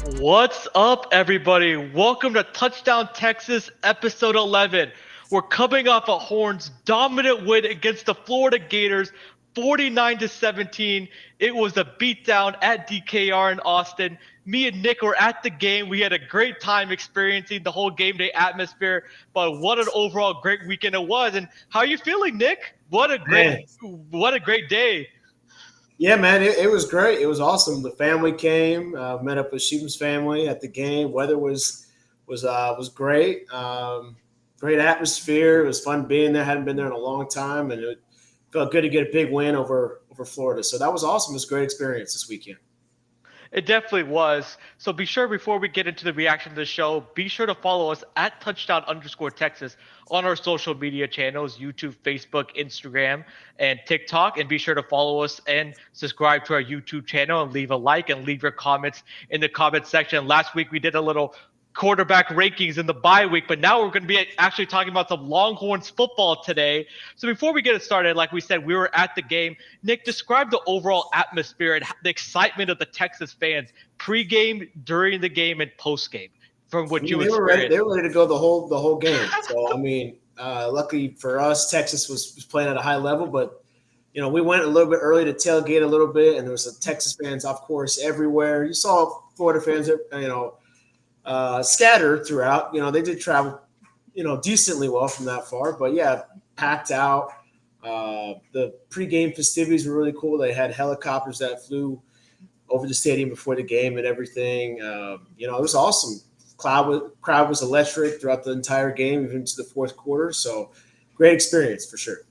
What's up, everybody? Welcome to Touchdown Texas, episode 11. We're coming off a Horns dominant win against the Florida Gators, 49 to 17. It was a beatdown at DKR in Austin. Me and Nick were at the game. We had a great time experiencing the whole game day atmosphere. But what an overall great weekend it was. And how are you feeling, Nick? Man, What a great day. yeah, man, it was great. It was awesome. The family came, met up with Shivan's family at the game. Weather was great. Great atmosphere. It was fun being there. Hadn't been there in a long time, and it felt good to get a big win over Florida. So that was awesome. It was a great experience this weekend. It definitely was. So be sure before we get into the reaction to the show, be sure to follow us at touchdown_Texas on our social media channels, YouTube, Facebook, Instagram, and TikTok. And be sure to follow us and subscribe to our YouTube channel and leave a like and leave your comments in the comment section. Last week we did a little quarterback rankings in the bye week, but now we're going to be actually talking about some Longhorns football today. So before we get it started, like we said, we were at the game. Nick, describe the overall atmosphere and the excitement of the Texas fans pregame, during the game, and postgame from I what mean, you they were ready. experienced. They were ready to go the whole game. So I mean, luckily for us, Texas was playing at a high level, but we went a little bit early to tailgate a little bit, and there was some Texas fans, of course, everywhere. You saw Florida fans, scattered throughout. They did travel, decently well from that far. But yeah, packed out. The pregame festivities were really cool. They had helicopters that flew over the stadium before the game and everything. It was awesome. Crowd was electric throughout the entire game, even to the fourth quarter. So great experience for sure.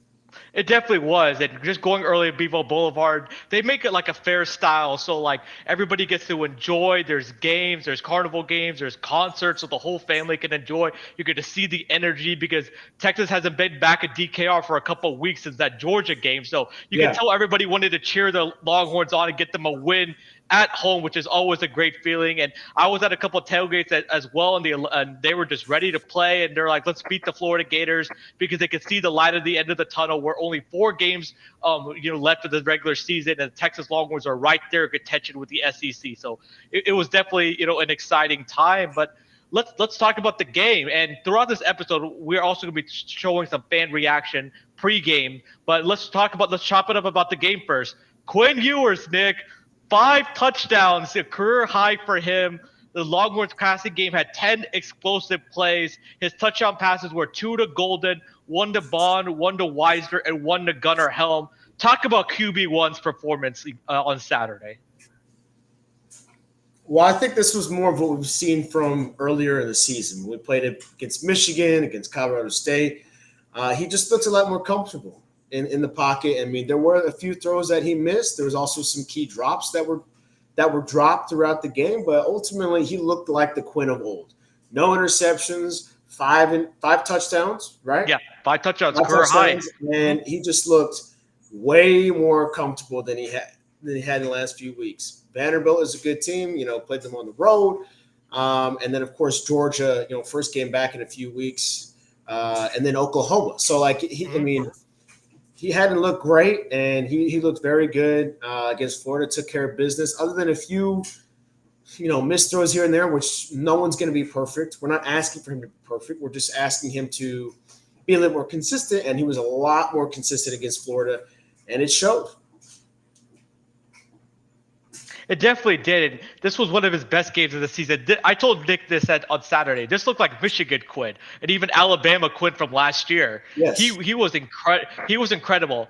It definitely was. And just going early at Bevo Boulevard, they make it like a fair style. So like everybody gets to enjoy. There's games, there's carnival games, there's concerts, so the whole family can enjoy. You get to see the energy because Texas hasn't been back at DKR for a couple of weeks since that Georgia game. So you can Yeah. tell everybody wanted to cheer the Longhorns on and get them a win at home, which is always a great feeling. And I was at a couple of tailgates as well, and they were just ready to play. And they're like, let's beat the Florida Gators because they could see the light at the end of the tunnel. We're only 4 games, left of the regular season, and the Texas Longhorns are right there in contention with the SEC. So it was definitely, an exciting time. But let's talk about the game. And throughout this episode, we're also going to be showing some fan reaction pregame. But let's chop it up about the game first. Quinn Ewers, Nick. 5 touchdowns, a career high for him. The Longhorns passing game had 10 explosive plays. His touchdown passes were 2 to Golden, 1 to Bond, 1 to Weisner, and 1 to Gunnar Helm. Talk about QB1's performance on Saturday. Well, I think this was more of what we've seen from earlier in the season. We played it against Michigan, against Colorado State. He just looks a lot more comfortable in the pocket. I mean, there were a few throws that he missed. There was also some key drops that were dropped throughout the game, but ultimately he looked like the Quinn of old. No interceptions, five touchdowns, right? Yeah, 5 touchdowns, Five career high. touchdowns, and he just looked way more comfortable than he had in the last few weeks. Vanderbilt is a good team, played them on the road. And then, of course, Georgia, first game back in a few weeks, and then Oklahoma. So, he hadn't looked great, and he looked very good against Florida, took care of business, other than a few, missed throws here and there, which no one's going to be perfect. We're not asking for him to be perfect. We're just asking him to be a little more consistent, and he was a lot more consistent against Florida, and it showed. It definitely did. And this was one of his best games of the season. I told Nick this on Saturday. This looked like Michigan Quinn and even Alabama Quinn from last year. Yes. He was incredible.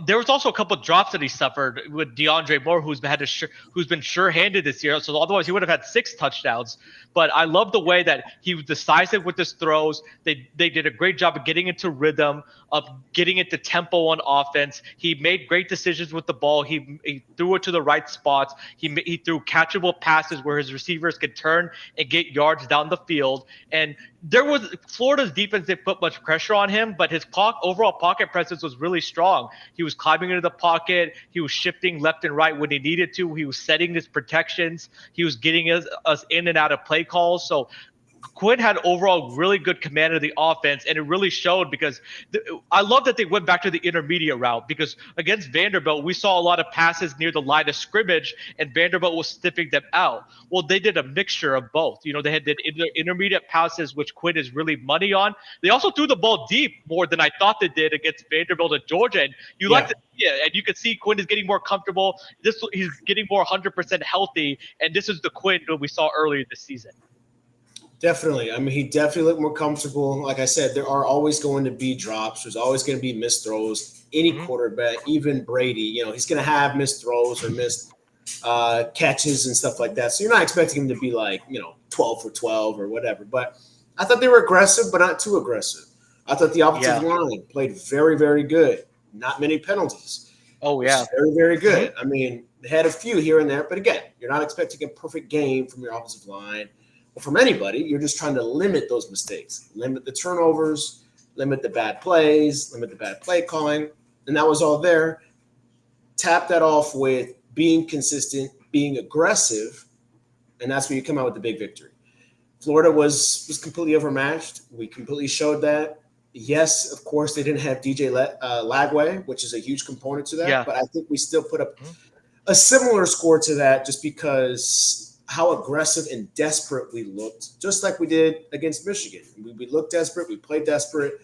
There was also a couple of drops that he suffered with DeAndre Moore, who's been sure-handed this year. So otherwise, he would have had 6 touchdowns. But I love the way that he was decisive with his throws. They did a great job of getting into rhythm, of getting into tempo on offense. He made great decisions with the ball. He threw it to the right spots. He threw catchable passes where his receivers could turn and get yards down the field. And Florida's defense didn't put much pressure on him, but his overall pocket presence was really strong. He was climbing into the pocket. He was shifting left and right when he needed to. He was setting his protections. He was getting us in and out of play calls. So Quinn had overall really good command of the offense, and it really showed because I love that they went back to the intermediate route because against Vanderbilt, we saw a lot of passes near the line of scrimmage, and Vanderbilt was sniffing them out. Well, they did a mixture of both. They had did intermediate passes, which Quinn is really money on. They also threw the ball deep more than I thought they did against Vanderbilt and Georgia, and you like Yeah. to see it, and you can see Quinn is getting more comfortable. He's getting more 100% healthy, and this is the Quinn that we saw earlier this season. Definitely. I mean, he definitely looked more comfortable. Like I said, there are always going to be drops. There's always going to be missed throws. Any quarterback, even Brady, he's going to have missed throws or missed catches and stuff like that. So you're not expecting him to be like, 12 for 12 or whatever. But I thought they were aggressive, but not too aggressive. I thought the offensive line played very, very good. Not many penalties. Oh, yeah. Very, very good. I mean, they had a few here and there. But again, you're not expecting a perfect game from your offensive line. From anybody, you're just trying to limit those mistakes, limit the turnovers, limit the bad plays, limit the bad play calling, and that was all there. Tap that off with being consistent, being aggressive, and that's when you come out with the big victory. Florida was completely overmatched. We completely showed that. Yes, of course, they didn't have DJ Lagway, which is a huge component to that, but I think we still put up a similar score to that just because how aggressive and desperate we looked, just like we did against Michigan. We looked desperate. We played desperate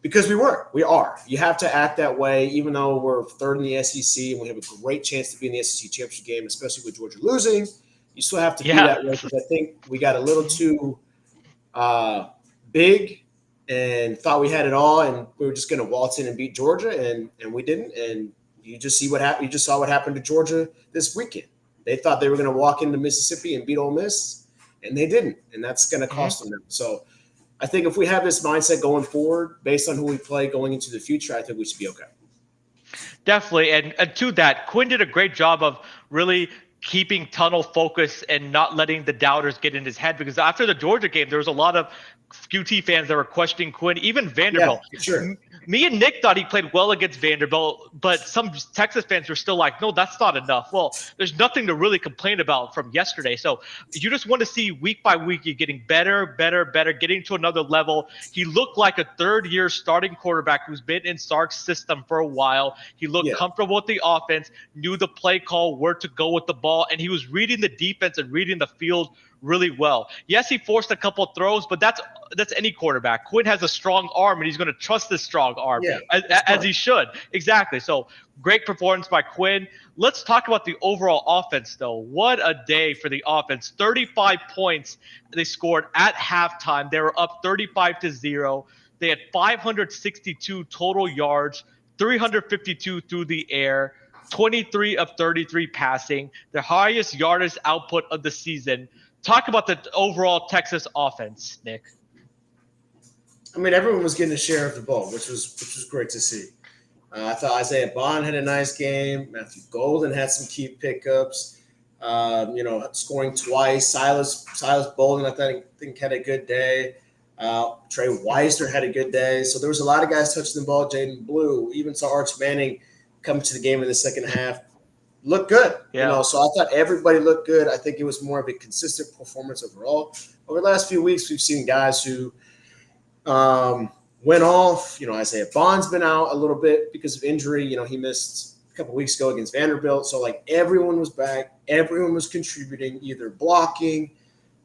because we were. We are. You have to act that way, even though we're third in the SEC and we have a great chance to be in the SEC championship game, especially with Georgia losing. You still have to be that way because I think we got a little too big and thought we had it all and we were just going to waltz in and beat Georgia, and we didn't. And you just see what happened. You just saw what happened to Georgia this weekend. They thought they were going to walk into Mississippi and beat Ole Miss, and they didn't, and that's going to cost them. So I think if we have this mindset going forward, based on who we play going into the future, I think we should be okay. Definitely, and to that, Quinn did a great job of really keeping tunnel focus and not letting the doubters get in his head, because after the Georgia game, there was a lot of QT fans that were questioning Quinn, even Vanderbilt. Yeah, sure. Me and Nick thought he played well against Vanderbilt, but some Texas fans were still like, no, that's not enough. Well, there's nothing to really complain about from yesterday. So you just want to see week by week, you're getting better, getting to another level. He looked like a third-year starting quarterback who's been in Sark's system for a while. He looked comfortable with the offense, knew the play call, where to go with the ball, and he was reading the defense and reading the field really well. Yes, he forced a couple of throws, but that's any quarterback. Quinn has a strong arm, and he's going to trust this strong arm as he should. Exactly. So great performance by Quinn. Let's talk about the overall offense, though. What a day for the offense. 35 points they scored at halftime. They were up 35-0. They had 562 total yards, 352 through the air, 23 of 33 passing, the highest yardage output of the season. Talk about the overall Texas offense, Nick. I mean, everyone was getting a share of the ball, which was great to see. I thought Isaiah Bond had a nice game. Matthew Golden had some key pickups. Scoring twice. Silas Bolden, I think had a good day. Trey Weiser had a good day. So there was a lot of guys touching the ball. Jaden Blue, even saw Arch Manning come to the game in the second half. Looked good, so I thought everybody looked good. I think it was more of a consistent performance overall. Over the last few weeks, we've seen guys who went off. Isaiah Bond's been out a little bit because of injury. He missed a couple weeks ago against Vanderbilt. So, everyone was back. Everyone was contributing, either blocking,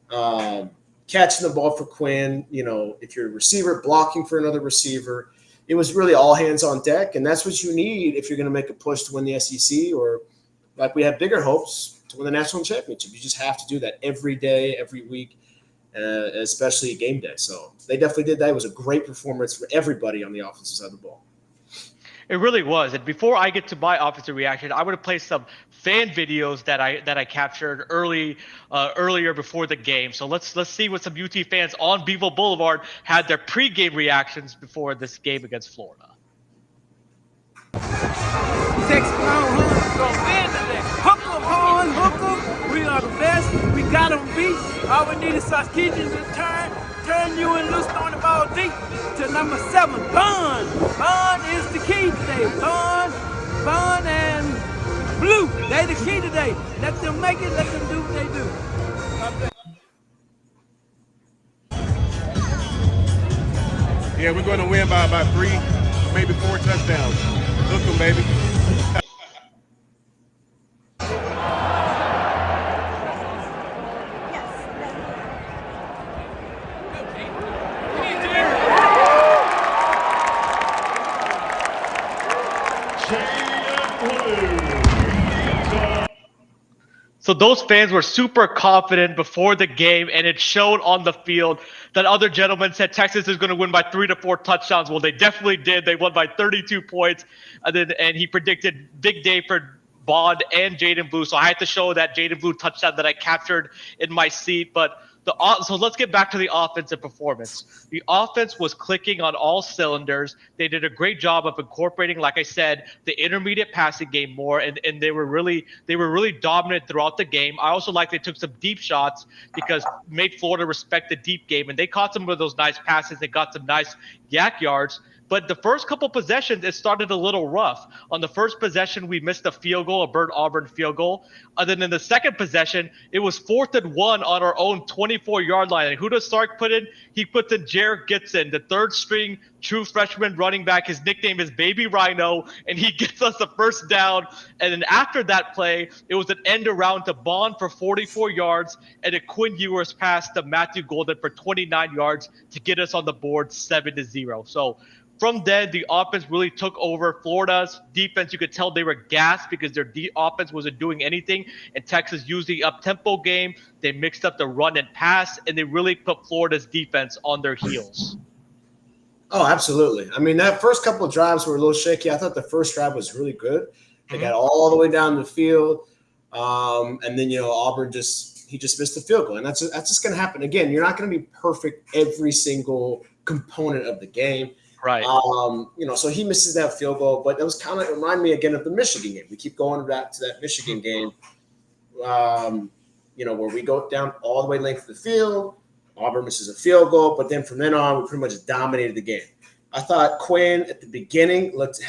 catching the ball for Quinn. If you're a receiver, blocking for another receiver. It was really all hands on deck, and that's what you need if you're going to make a push to win the SEC or – like we have bigger hopes to win the national championship. You just have to do that every day, every week, especially game day. So they definitely did that. It was a great performance for everybody on the offensive side of the ball. It really was. And before I get to my offensive reaction, I want to play some fan videos that I captured earlier before the game. So let's see what some UT fans on Bevo Boulevard had their pregame reactions before this game against Florida. Texas Longhorns gonna win today. Hook 'em, Horn, hook 'em. We are the best. We got them beat. All we need is Sarkisian to turn you and loose on the ball deep to number 7, Bond. Bond is the key today. Bond and Blue. They the key today. Let them make it. Let them do what they do. Yeah, we're going to win by about 3, maybe 4 touchdowns. Hook 'em, baby. So those fans were super confident before the game, and it showed on the field. That other gentleman said Texas is going to win by 3 to 4 touchdowns. Well, they definitely did. They won by 32 points, and he predicted big day for Bond and Jaden Blue. So I had to show that Jaden Blue touchdown that I captured in my seat. But so let's get back to the offensive performance. The offense was clicking on all cylinders. They did a great job of incorporating, like I said, the intermediate passing game more, and they were really dominant throughout the game. I also like they took some deep shots because made Florida respect the deep game, and they caught some of those nice passes. They got some nice yak yards. But the first couple possessions, it started a little rough. On the first possession, we missed a field goal, a Burt Auburn field goal. And then in the second possession, it was 4th and 1 on our own 24-yard line. And who does Sark put in? He puts in Jared Gibson, the third-string true freshman running back. His nickname is Baby Rhino, and he gets us the first down. And then after that play, it was an end around to Bond for 44 yards and a Quinn Ewers pass to Matthew Golden for 29 yards to get us on the board 7-0. So from then, the offense really took over. Florida's defense, you could tell they were gassed because their offense wasn't doing anything. And Texas used the up-tempo game. They mixed up the run and pass, and they really put Florida's defense on their heels. Oh, absolutely. I mean, that first couple of drives were a little shaky. I thought the first drive was really good. They got all the way down the field. And then, Auburn just missed the field goal. And that's just going to happen. Again, you're not going to be perfect every single component of the game. Right. So he misses that field goal, but that was kind of remind me again of the Michigan game. We keep going back to that Michigan game, where we go down all the way length of the field. Auburn misses a field goal, but then from then on, we pretty much dominated the game. I thought Quinn at the beginning looked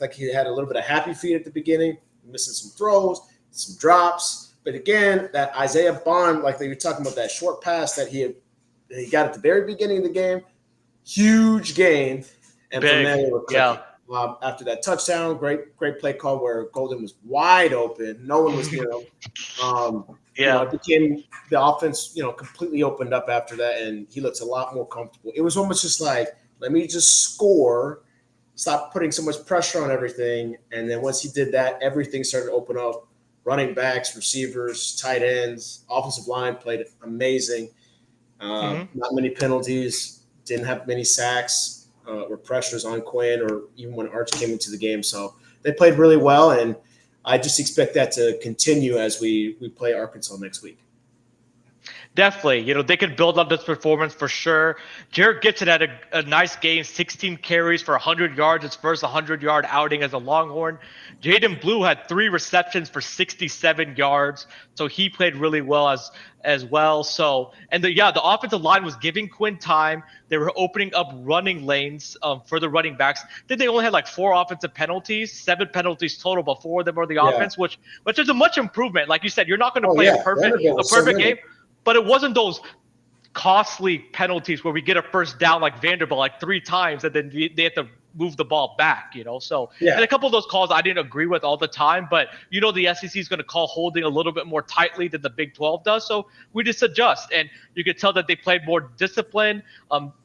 like he had a little bit of happy feet at the beginning, missing some throws, some drops. But again, that Isaiah Bond, like they were talking about, that short pass that he got at the very beginning of the game, huge gain. And Big. From there, they were clicking. After that touchdown, great play call where Golden was wide open. No one was near him. It became the offense, completely opened up after that, and he looks a lot more comfortable. It was almost just like, let me just score, stop putting so much pressure on everything. And then once he did that, everything started to open up. Running backs, receivers, tight ends, offensive line played amazing. Not many penalties, didn't have many sacks or pressures on Quinn or even when Arch came into the game. So they played really well, and I just expect that to continue as we play Arkansas next week. Definitely. They can build on this performance for sure. Jared Gibson had a nice game, 16 carries for 100 yards, his first 100-yard outing as a Longhorn. Jaden Blue had 3 receptions for 67 yards, so he played really well as well. So, and the offensive line was giving Quinn time. They were opening up running lanes for the running backs. Then they only had like 4 offensive penalties, 7 penalties total, but 4 of them were the offense, which is a much improvement. Like you said, you're not going to play a perfect game. But it wasn't those costly penalties where we get a first down like Vanderbilt like 3 times and then they have to move the ball back, So and a couple of those calls I didn't agree with all the time, but the SEC is going to call holding a little bit more tightly than the Big 12 does, so we just adjust. And you could tell that they played more disciplined.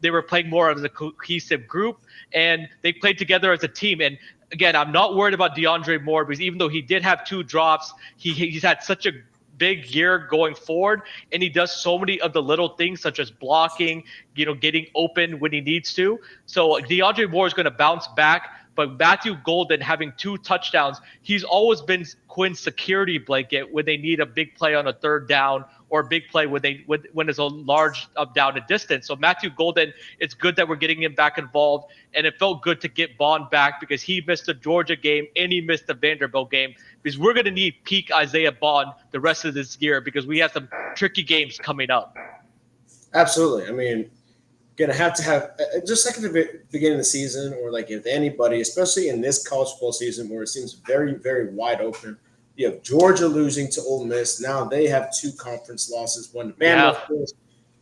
They were playing more as a cohesive group, and they played together as a team. And again, I'm not worried about DeAndre Moore because even though he did have 2 drops, he's had such a big year going forward, and he does so many of the little things such as blocking, getting open when he needs to. So DeAndre Moore is going to bounce back, but Matthew Golden having 2 touchdowns, he's always been Quinn's security blanket when they need a big play on a 3rd down or a big play when there's a large up down and distance. So Matthew Golden, it's good that we're getting him back involved, and it felt good to get Bond back because he missed the Georgia game and he missed the Vanderbilt game, because we're going to need peak Isaiah Bond the rest of this year because we have some tricky games coming up. Absolutely. I mean, going to have just like at the beginning of the season, or like if anybody, especially in this college football season where it seems very, very wide open. You have Georgia losing to Ole Miss. Now they have 2 conference losses, one to Vanderbilt,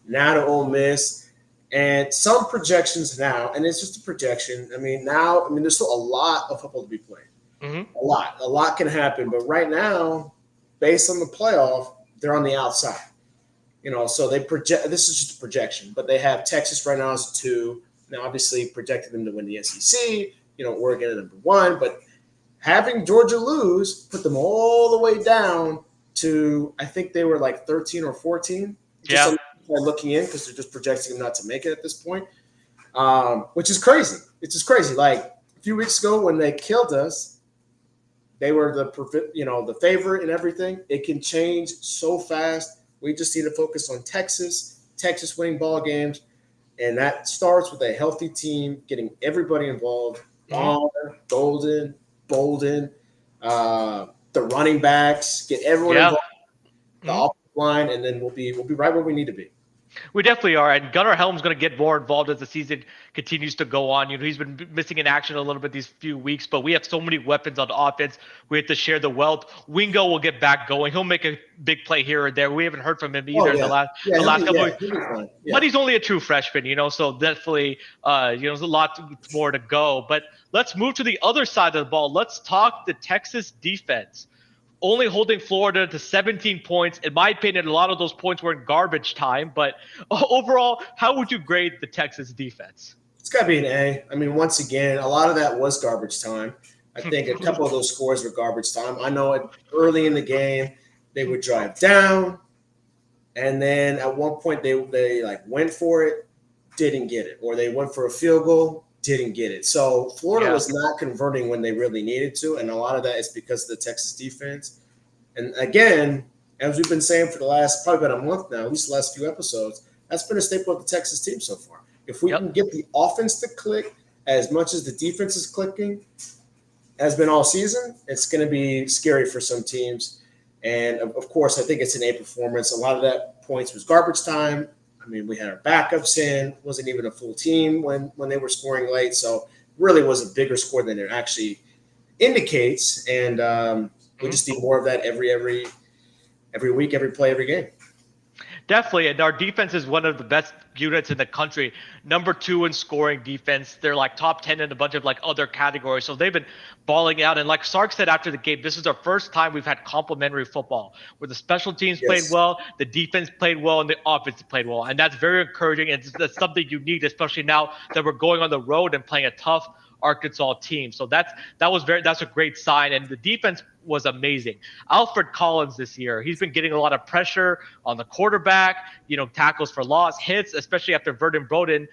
now to Ole Miss. And some projections now, and it's just a projection. There's still a lot of football to be played. Mm-hmm. A lot can happen. But right now, based on the playoff, they're on the outside. So they project. This is just a projection, but they have Texas right now as 2. Now, obviously, projected them to win the SEC. Oregon at number 1, but having Georgia lose put them all the way down to, I think they were like 13 or 14. Just looking in, because they're just projecting them not to make it at this point, which is crazy. It's just crazy. Like a few weeks ago when they killed us, they were the favorite and everything. It can change so fast. We just need to focus on Texas winning ball games, and that starts with a healthy team, getting everybody involved. Long, Golden, Bolden, the running backs, get everyone involved, the offensive line, and then we'll be right where we need to be. We definitely are, and Gunnar Helm's going to get more involved as the season continues to go on. He's been missing in action a little bit these few weeks, but we have so many weapons on offense. We have to share the wealth. Wingo will get back going. He'll make a big play here or there. We haven't heard from him either in the last couple of weeks. But he's only a true freshman, so definitely, there's a lot more to go. But let's move to the other side of the ball. Let's talk the Texas defense. Only holding Florida to 17 points. In my opinion, a lot of those points were in garbage time. But overall, how would you grade the Texas defense? It's got to be an A. Once again, a lot of that was garbage time. I think a couple of those scores were garbage time. I know early in the game, they would drive down. And then at one point, they went for it, didn't get it. Or they went for a field goal, didn't get it. So Florida was not converting when they really needed to, and a lot of that is because of the Texas defense. And again, as we've been saying for the last probably about a month now, at least the last few episodes, that's been a staple of the Texas team so far. If we can get the offense to click as much as the defense is clicking, has been all season, it's going to be scary for some teams. And of course, I think it's an A performance. A lot of that points was garbage time. We had our backups in, wasn't even a full team when they were scoring late. So really was a bigger score than it actually indicates. And we just need more of that every week, every play, every game. Definitely. And our defense is one of the best units in the country. Number 2 in scoring defense. They're like top 10 in a bunch of other categories. So they've been balling out. And like Sark said after the game, this is our first time we've had complementary football where the special teams played well, the defense played well, and the offense played well. And that's very encouraging. And that's something you need, especially now that we're going on the road and playing a tough Arkansas team. So that's a great sign. And the defense was amazing. Alfred Collins this year, he's been getting a lot of pressure on the quarterback, tackles for loss, hits, especially after Vernon Bowden.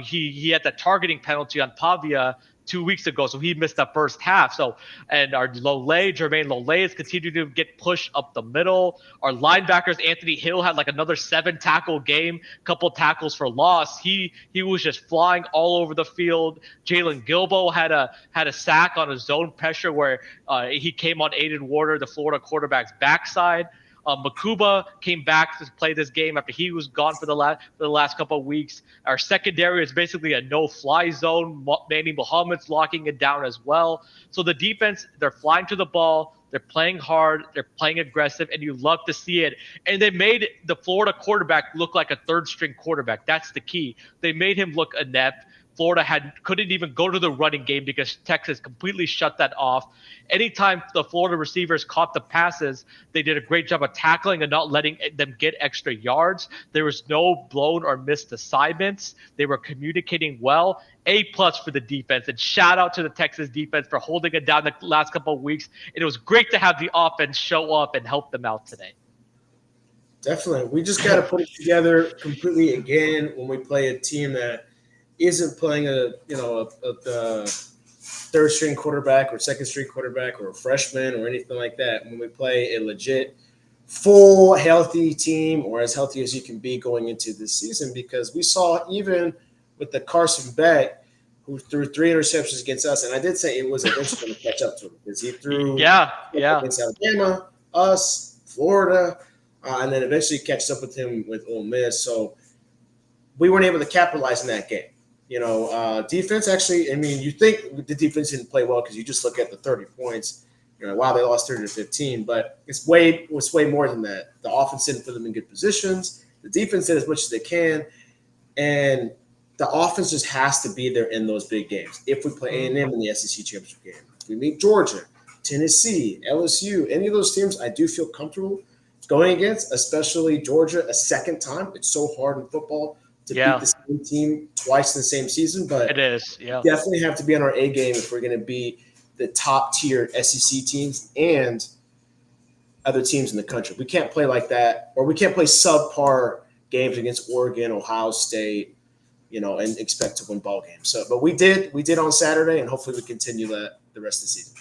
He had that targeting penalty on Pavia 2 weeks ago, so he missed the first half. So, and our Jermaine Lole has continued to get pushed up the middle. Our linebackers, Anthony Hill, had another 7-tackle game, couple tackles for loss. He was just flying all over the field. Jalen Gilbo had a sack on a zone pressure where he came on Aiden Warder, the Florida quarterback's backside. Makuba came back to play this game after he was gone for the last couple of weeks. Our secondary is basically a no-fly zone. Manny Muhammad's locking it down as well. So the defense, they're flying to the ball. They're playing hard. They're playing aggressive, and you love to see it. And they made the Florida quarterback look like a third-string quarterback. That's the key. They made him look inept. Florida couldn't even go to the running game because Texas completely shut that off. Anytime the Florida receivers caught the passes, they did a great job of tackling and not letting them get extra yards. There was no blown or missed assignments. They were communicating well. A+ for the defense, and shout out to the Texas defense for holding it down the last couple of weeks. And it was great to have the offense show up and help them out today. Definitely. We just got to put it together completely again when we play a team that isn't playing a third string quarterback or second string quarterback or a freshman or anything like that. When we play a legit full healthy team, or as healthy as you can be going into this season, because we saw even with the Carson Beck, who threw 3 interceptions against us, and I did say it was eventually going to catch up to him because he threw against Alabama, us, Florida, and then eventually catches up with him with Ole Miss. So we weren't able to capitalize in that game. Defense actually, you think the defense didn't play well because you just look at the 30 points. Wow, they lost 30-15, but it was way more than that. The offense didn't put them in good positions. The defense did as much as they can. And the offense just has to be there in those big games. If we play A&M in the SEC championship game, if we meet Georgia, Tennessee, LSU, any of those teams, I do feel comfortable going against, especially Georgia a second time. It's so hard in football to beat the same team twice in the same season, but it is. Yeah, definitely have to be on our A game if we're going to beat the top tier SEC teams and other teams in the country. We can't play like that, or we can't play subpar games against Oregon, Ohio State, and expect to win ball games. So, but we did on Saturday, and hopefully we continue that the rest of the season.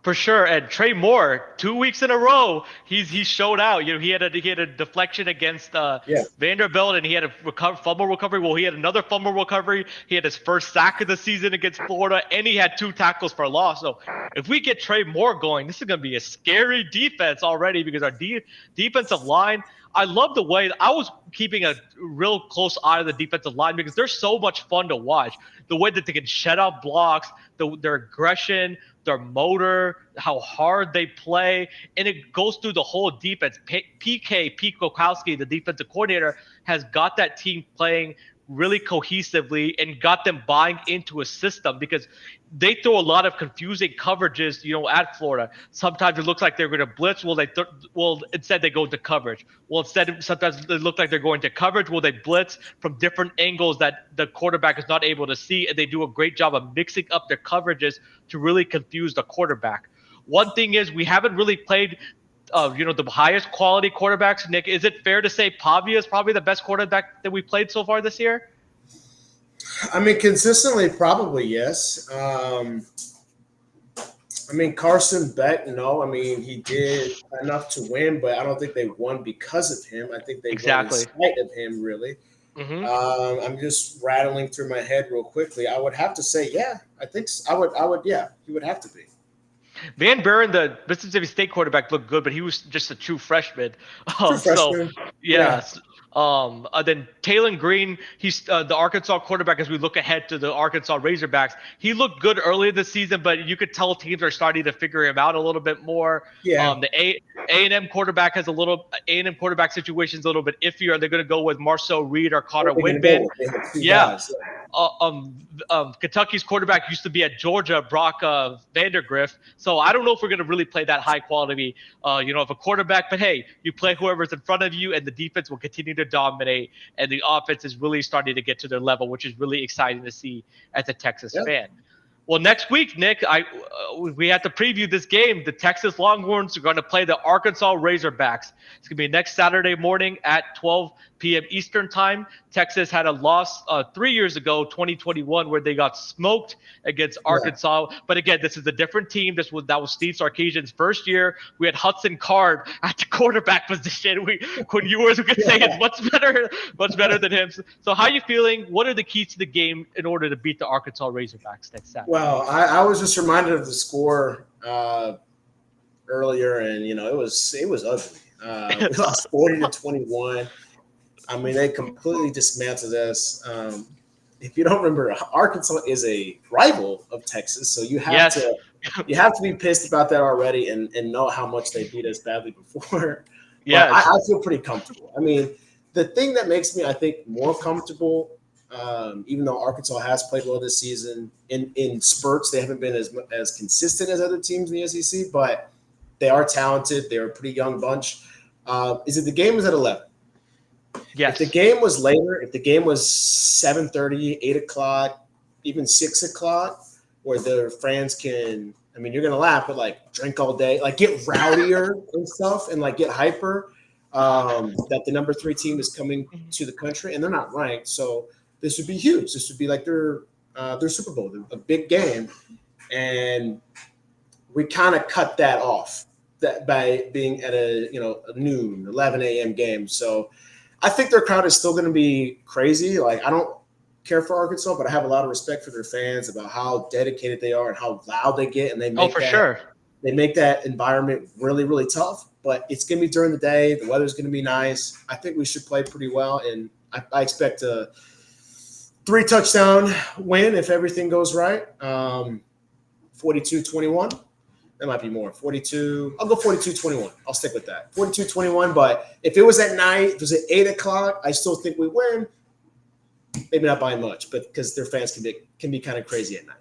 For sure. And Trey Moore, 2 weeks in a row, he showed out. He had a deflection against Vanderbilt, and he had a fumble recovery. Well, he had another fumble recovery. He had his first sack of the season against Florida, and he had 2 tackles for loss. So if we get Trey Moore going, this is going to be a scary defense already, because our defensive line, I love the way I was keeping a real close eye on the defensive line, because they're so much fun to watch. The way that they can shut out blocks, their aggression, their motor, how hard they play, and it goes through the whole defense. Pete Kokowski, the defensive coordinator, has got that team playing really cohesively and got them buying into a system, because they throw a lot of confusing coverages, at Florida. Sometimes it looks like they're going to blitz. Instead they go to coverage. Sometimes it looks like they're going to coverage. They blitz from different angles that the quarterback is not able to see, and they do a great job of mixing up their coverages to really confuse the quarterback. One thing is, we haven't really played the highest quality quarterbacks. Nick, is it fair to say Pavia is probably the best quarterback that we played so far this year? I mean, consistently, probably yes. Carson Beck, no. I mean, he did enough to win, but I don't think they won because of him. I think they won in spite of him, really. Mm-hmm. I'm just rattling through my head real quickly. I would have to say, I think I would. Yeah, he would have to be. Van Buren, the Mississippi State quarterback, looked good, but he was just a true freshman. Then Taylon Green, he's the Arkansas quarterback. As we look ahead to the Arkansas Razorbacks, he looked good early in the season, but you could tell teams are starting to figure him out a little bit more. Yeah. The A&M quarterback has A&M quarterback situation's a little bit iffy. Are they going to go with Marcel Reed or Connor Whitman? Kentucky's quarterback used to be at Georgia, Brock Vandergriff. So I don't know if we're going to really play that high quality, of a quarterback. But hey, you play whoever's in front of you, and the defense will continue to dominate, and the offense is really starting to get to their level, which is really exciting to see as a Texas fan. Well, next week, Nick, we have to preview this game. The Texas Longhorns are going to play the Arkansas Razorbacks. It's going to be next Saturday morning at 12 p.m. Eastern time. Texas had a loss 3 years ago, 2021, where they got smoked against Arkansas. But again, this is a different team. That was Steve Sarkisian's first year. We had Hudson Card at the quarterback position. Quinn Ewers, we could say, is much better than him. So how are you feeling? What are the keys to the game in order to beat the Arkansas Razorbacks next Saturday? Well, I was just reminded of the score earlier, and it was ugly. We lost 40-21. I mean, they completely dismantled us. If you don't remember, Arkansas is a rival of Texas, so you have to be pissed about that already, and know how much they beat us badly before. Yeah, I feel pretty comfortable. I mean, the thing that makes me, I think, more comfortable, even though Arkansas has played well this season, in spurts, they haven't been as consistent as other teams in the SEC, but they are talented. They're a pretty young bunch. Is it the game was at 11? Yes. If the game was later, if the game was 7:30, 8 o'clock, even 6 o'clock, where the fans can, I mean, you're going to laugh, but drink all day, get rowdier and stuff, and get hyper, that the number 3 team is coming to the country, and they're not ranked. So this would be huge. This would be like their Super Bowl, a big game. And we kind of cut that off by being at a noon, 11 a.m. game. So I think their crowd is still going to be crazy. I don't care for Arkansas, but I have a lot of respect for their fans about how dedicated they are and how loud they get. And they make they make that environment really, really tough. But it's going to be during the day. The weather's going to be nice. I think we should play pretty well. And I expect a 3-touchdown win if everything goes right. 42-21. That might be more. 42. I'll go 42-21. I'll stick with that. 42-21. But if it was at night, if it was at 8 o'clock, I still think we win maybe not by much, but because their fans can be kind of crazy at night.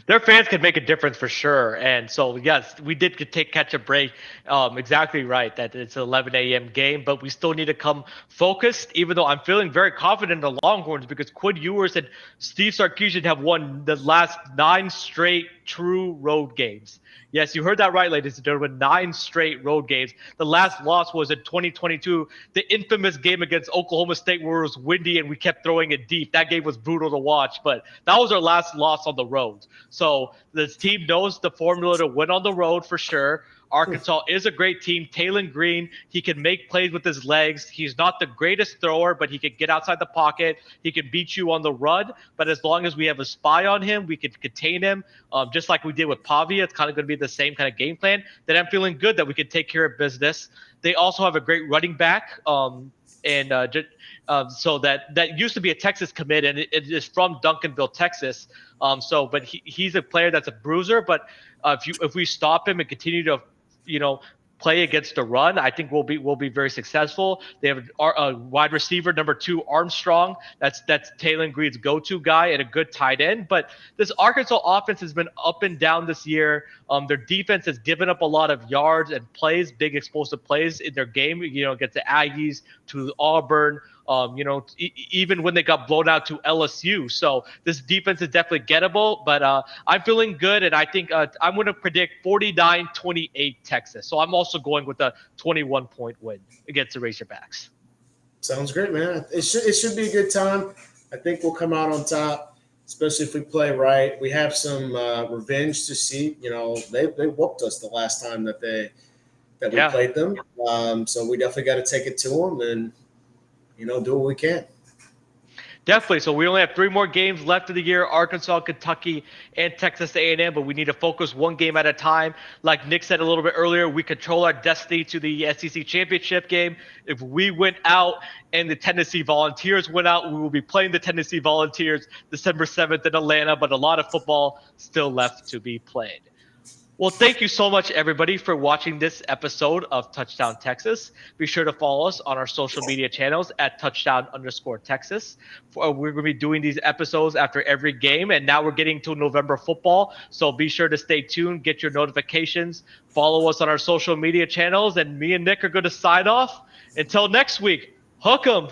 Their fans can make a difference for sure. And so, yes, we did catch a break. Exactly right that it's an 11 a.m. game, but we still need to come focused, even though I'm feeling very confident in the Longhorns because Quinn Ewers and Steve Sarkisian have won the last 9 straight true road games. Yes, you heard that right, ladies and gentlemen. 9 straight road games. The last loss was in 2022, the infamous game against Oklahoma State where it was windy and we kept throwing it deep. That game was brutal to watch, but that was our last loss on the road. So this team knows the formula to win on the road for sure. Arkansas is a great team. Talon Green, he can make plays with his legs. He's not the greatest thrower, but he can get outside the pocket. He can beat you on the run. But as long as we have a spy on him, we can contain him, just like we did with Pavia. It's kind of going to be the same kind of game plan. Then I'm feeling good that we can take care of business. They also have a great running back. So that used to be a Texas commit, and it is from Duncanville, Texas. But he's a player that's a bruiser. But if we stop him and continue to, play against the run, I think we'll be very successful. They have a wide receiver, number 2, Armstrong. That's Talon Green's go-to guy and a good tight end. But this Arkansas offense has been up and down this year. Their defense has given up a lot of yards and plays, big explosive plays in their game. Against the Aggies, to Auburn. Even when they got blown out to LSU. So this defense is definitely gettable, but I'm feeling good, and I think I'm going to predict 49-28 Texas. So I'm also going with a 21-point win against the Razorbacks. Sounds great, man. It should be a good time. I think we'll come out on top, especially if we play right. We have some revenge to seek. They whooped us the last time that we played them. So we definitely got to take it to them and do what we can. Definitely. So we only have 3 more games left of the year: Arkansas, Kentucky, and Texas A&M. But we need to focus one game at a time. Like Nick said a little bit earlier, we control our destiny to the SEC championship game. If we went out and the Tennessee Volunteers went out, we will be playing the Tennessee Volunteers December 7th in Atlanta. But a lot of football still left to be played. Well, thank you so much, everybody, for watching this episode of Touchdown Texas. Be sure to follow us on our social media channels at touchdown_Texas. We're going to be doing these episodes after every game, and now we're getting to November football. So be sure to stay tuned, get your notifications, follow us on our social media channels, and me and Nick are going to sign off. Until next week, hook 'em.